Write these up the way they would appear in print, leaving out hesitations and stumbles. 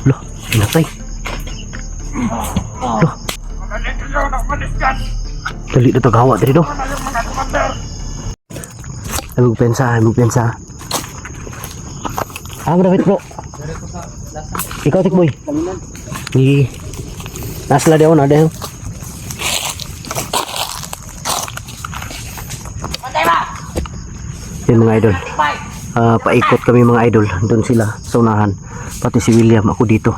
Loh, pinatay. Loh. Dali na tagawa dito. Ay magpensa. Dapat bro. Ikaw tikboy. Di. Nasla daw na daw. Yan mga idol. Paikot kami mga idol. Doon sila sa unahan. Pati si William, ako dito.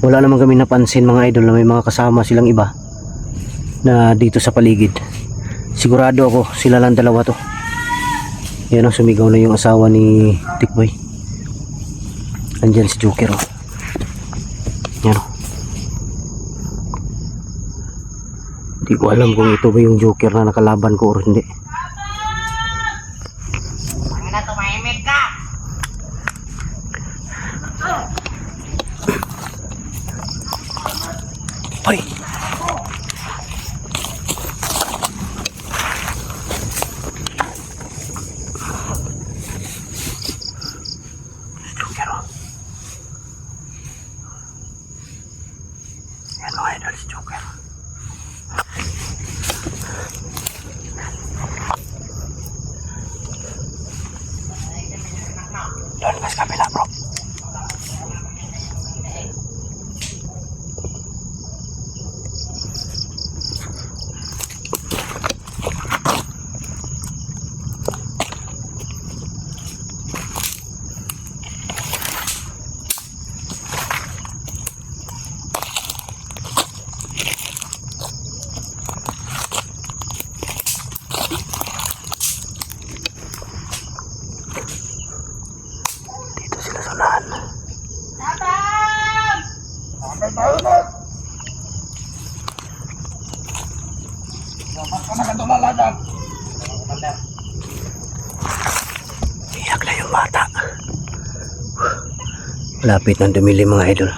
Wala naman kami napansin mga idol na may mga kasama silang iba na dito sa paligid. Sigurado ako sila lang dalawa to. Yan ang sumigaw na yung asawa ni Tikboy. Andyan si Joker oh. Yan oh. Hindi ko alam kung ito ba yung Joker na nakalaban ko o hindi. Ano tumahimik ka? Ay! Joker oh. Yan mga idol si Joker. Doon mas kabila bro. Dito sila sa unahan. Iyak na yung bata. Lapit ng dumili mga idol.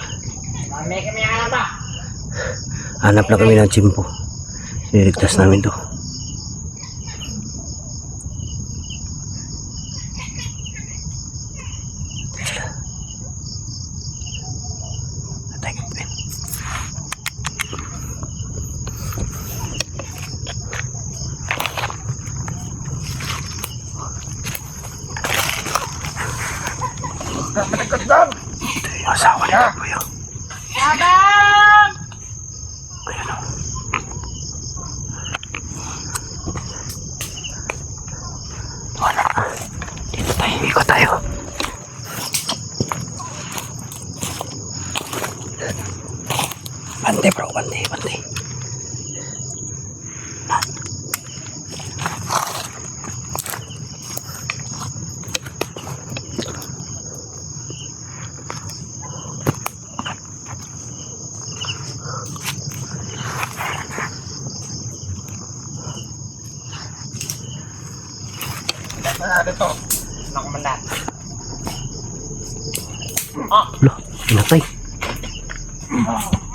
Hanap na kami ng tsimpo. Niligtas namin to. Ito yung asawa ni Kuya. Abang! Ayan o. Wala. Dito tayo. Ikot tayo. Bante bro. Bante. Dito. Ano komandan? Loh, pinatay.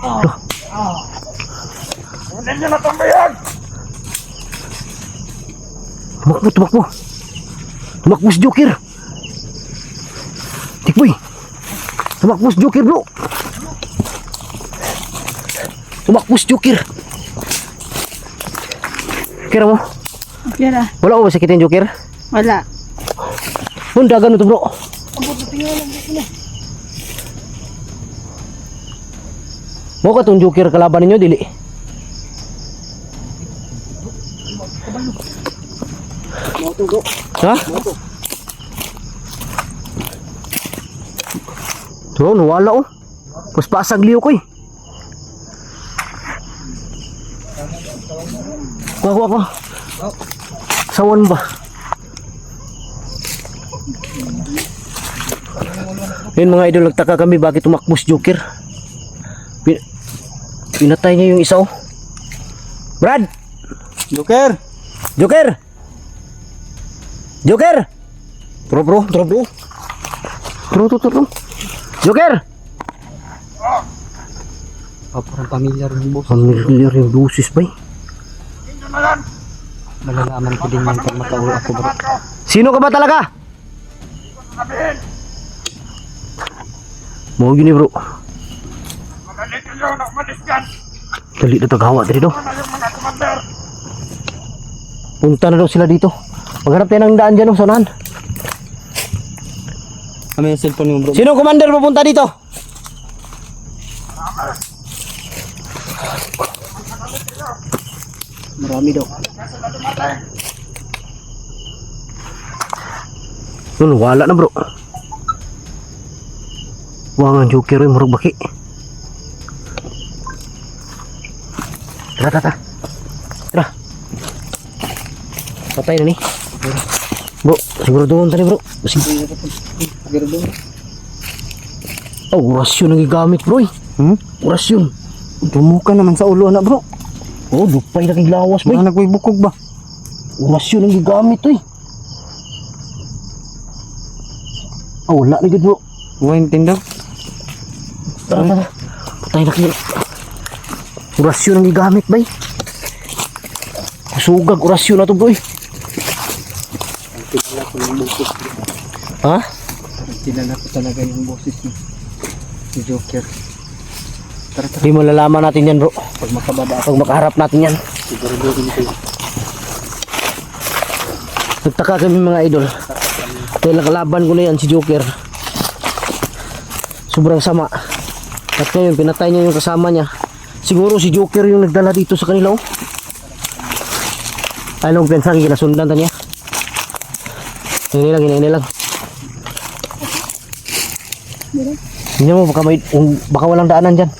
Loh. Hindi nyo natambayan! Tumakbo. Tumakbo si Joker. Tikboy. Tumakbo si Joker bro. Tumakbo si Joker. Kira mo? Okay na. Wala ko ba sakitin Joker? Wala. Hunda gano'n to bro. Mau ka itong Joker kalaban ninyo dili? Ha? Tuh, nawala oh. Mas pasag liyo ko eh. Kuha. Sawan ba? Yun mga idol, nagtaka kami bakit tumakbo si Joker. Pinatay niya yung isa oh. Brad! Joker! Tro bro. Joker! Parang pamilyar yung boss. Pamilyar yung dosis ba eh? Malalaman ko din yan pag makauwi ako bro. Sino ka ba talaga? sabihin. Mo gini bro. Magalit kayo na umalis dyan. Dali na tagawa dito. Ano na yung mga commander? Punta na daw sila dito. Maghanap tayo ng daan dyan, oh, sa unahan. Kami yung cellphone mo bro. Sino commander papunta dito? Marami daw. Yun, wala na bro. Wangan joker yung murag baki. Tara, tara, tara. Patay na ni. Bro, siguro doon tani bro. Sige. Oh, orasyon ang gigamit bro eh. Orasyon. Dumuka naman sa ulo na bro. Oh, dupay na kiglawas boy. Mga nagbuybukog ba? Orasyon ang gigamit eh. Oh, wala na gid bro. Huwag tindaw. Tara, tara. Patay na kiglawas. Orasyon ang gigamit bay. Sugag orasyon na to bro eh. Ha? Kilala ko talaga yung boses niya. Si Joker. Tara, tara. Di mo lalaman natin yan bro. Pag makababa ako. Pag makaharap natin yan. Siguro dito. Nagtaka kami mga idol. Dahil nakalaban ko na yan si Joker. Sobrang sama. At ngayon pinatay niya yung kasama niya. Siguro si Joker yung nagdala dito sa kanila oh. Anong pensa kinasundan ta niya? Hinay lang. Hindi mo baka walang daanan dyan.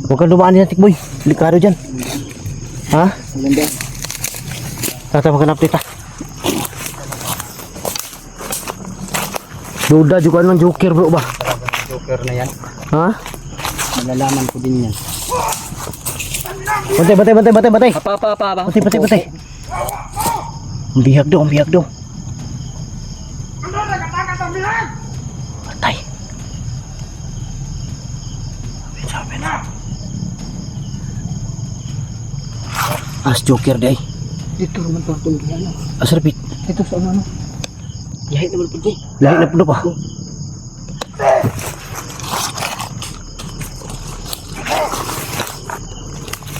Huwag kang dumaan dyan tikboy. Delikado dyan. Ha? Maganda. Tata maghanap dito. Duda juga ng Joker bro ba? Joker na yan. Ha? Malalaman ko din yan. Batay. Pa. Batay. Ang bihag daw. Ano nagatakas ang bilang? Batay. Sabi na. As Joker day. Dito naman to itong gihana. Asarpit. Dito sa ano. Yahit naman po di. Lahi na puno pa.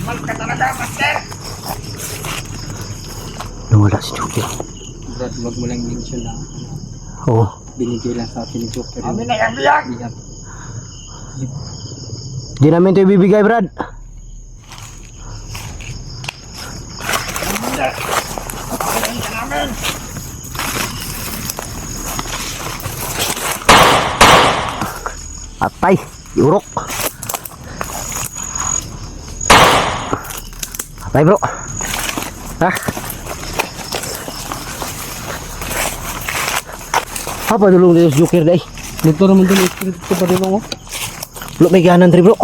Mal ka talaga, master. Nawala si Joker. Brad, wag mo lang mention na Oo. binigay lang sa atin ni Joker. Amin na yung biyag. Bihag. Di namin ito ibibigay Brad. Pakain ka namin. Atay. Iurok. Atay bro. Ha? Apa dulu ni Joker day? Dito naman din ito pa rin ako. Lo may ganan bro.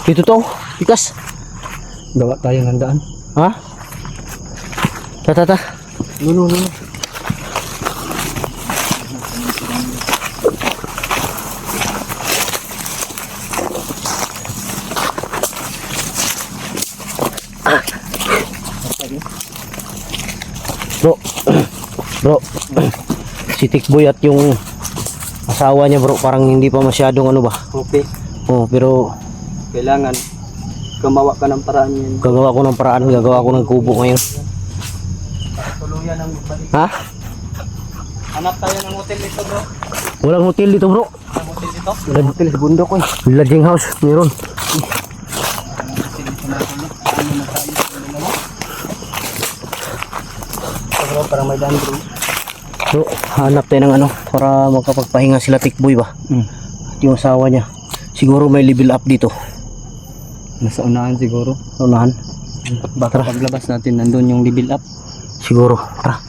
Dito to. Pikas. Gawa tayo ng daan. Ha? Ta. No. Bro. Si Tikboy at yung asawa niya bro parang hindi pa masyadong ano ba. Okay. Oh, pero Kailangan gumawa ka ng paraan yun. gagawa ko ng paraan, gagawa ko ng kubo ngayon. Tuluyan ang balik. Ha? Hanap tayo ng hotel dito bro. Walang hotel dito bro. Ang hotel dito. Walang hotel sa bundok ko eh. Lodging house, meron. Bro, parang may daan bro. Bro, hanap tayo ng ano para makapagpahinga sila Tikboy ba. At yung asawa niya. Siguro may level up dito. Nasa unahan siguro. Unahan. Baka paglabas natin nandun yung level up. Siguro. Tara.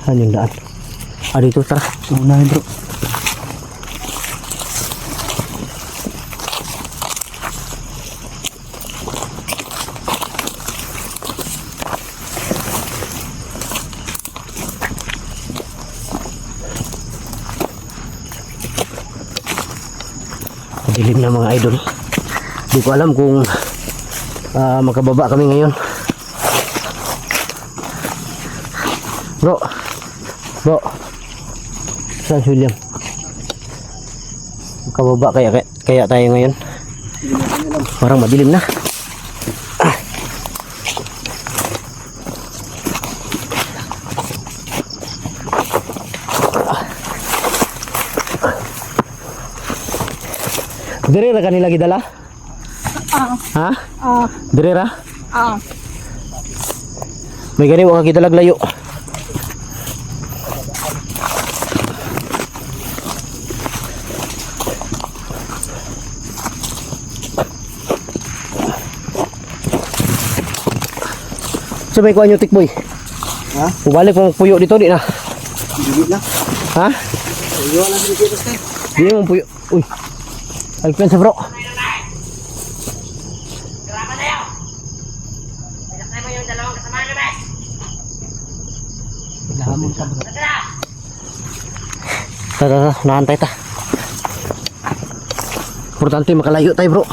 Saan yung daan? Dito tara. Sa unahan bro. Dilim na mga idol. Di ko alam kung makababa kami ngayon. Bro. Bro. Saan si William? Kababa kaya tayo ngayon. Parang madilim na. Dire ra kanila gidala? Ha? Dire ra? May gani wa ka gidalag layo. Sabay ko anyo tikboy. Ha? Balik mo puyo dito di na. Hindi na. Ha? Iwan lang dito Pastor. Di mo puyo. Uy. Alpen sa bro. Lahamon ka bro. Tara, naantay ta. Importante makalayo tayo bro.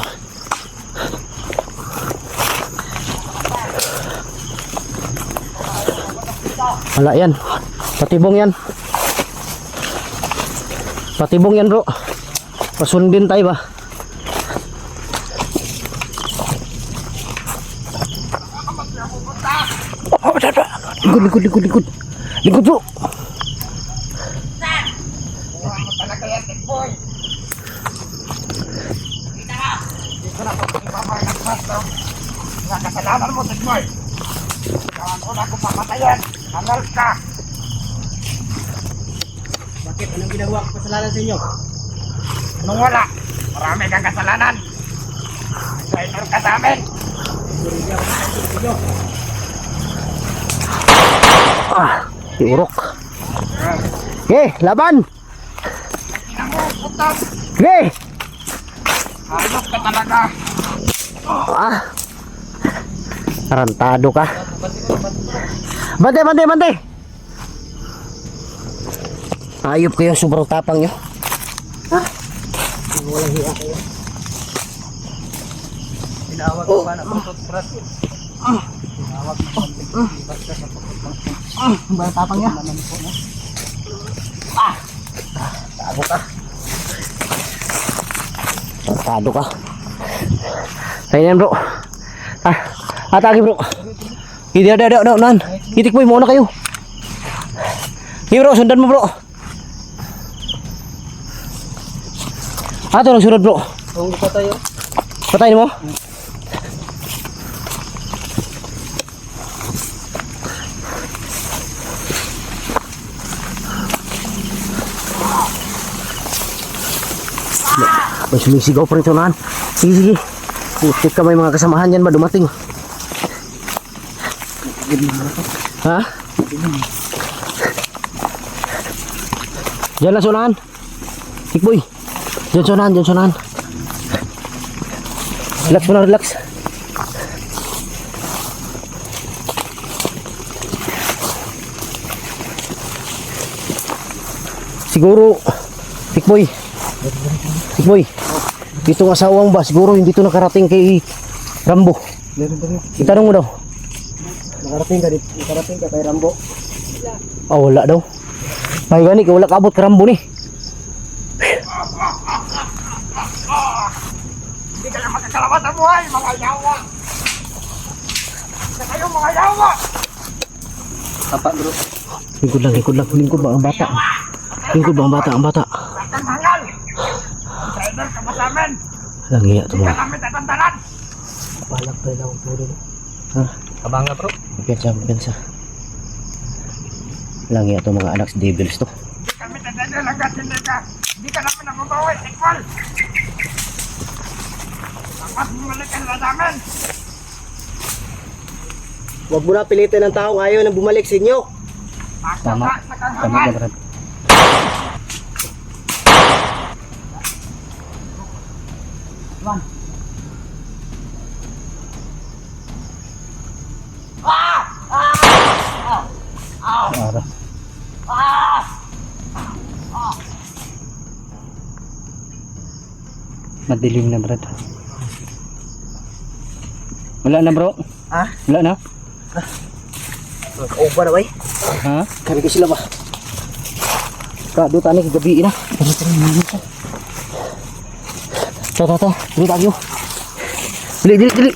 Wala yan. Patibong yan. Patibong yan bro. Pasundin tayo ba? Likod. Likod bro. Talaga yan, Tikboy. Dito na po, ibabay ng pasto. Nga kasalanan mo, Tikboy. Kaya ko na kung papatayan. Hangal ka. Bakit? Anong ginagawa ko kasalanan sa inyo? Anong wala? Marami kang kasalanan. Traitor ka sa amin. Iurok. Okay, laban. Putas. Okay. Hayop ka talaga. Tarantado ka. Bante. Ayop kayo, sobrang tapang nyo. Walang hiya kayo. Tinawag ko pa na pagpapras. Tinawag ko basta sa pagpapras. Ang tapang niya. Tago ka. Tarantado ka. Tayo yan bro. Atake bro. Hindi, nan. Itik boy, muna kayo. Hindi bro, sundan mo bro. Ito lang sunod bro. Kung patay yun. Patayin mo. May sumisigaw pa rin ito nahan. Sige. Putik ka, may mga kasamahan yan ba dumating? Ha? Diyan lang sunahan. Tikboy. Diyan sunahan. Relax muna, relax. Siguro, Tikboy. Dito ang asawa mo ba? Siguro hindi ito nakarating kay Rambo. Itanong mo daw. Nakarating ka kay Rambo. Wala daw. May gani, wala kaabot ka Rambo ni. Hindi ka lang makakalawa sa buhay, mga yawa. Hindi kayo mga yawa. Tapa bro. Lingkod ba ang bata? Ang bata. Ang hangal. Traitor ka ba sa amin? Langiya ito Hindi ka mga. namin tatantanan. Balak tayo lang po rin. Ha? Kabanga bro. Mapiansa. Langiya ito mga anak devils to. Hindi kami tatantanan hanggang hindi ka namin nababawi, Tikboy. Dapat bumalik ka na sa amin. Huwag mo na pilitin ng taong ayaw na bumalik sa inyo. Tama ka Brad. Madilim na Brad. Wala na bro? Ha? Wala na? Kauba na ba eh? Ha? Kami ko sila ba? Kado tani gabi na. Ta. Dili tayo. Dili.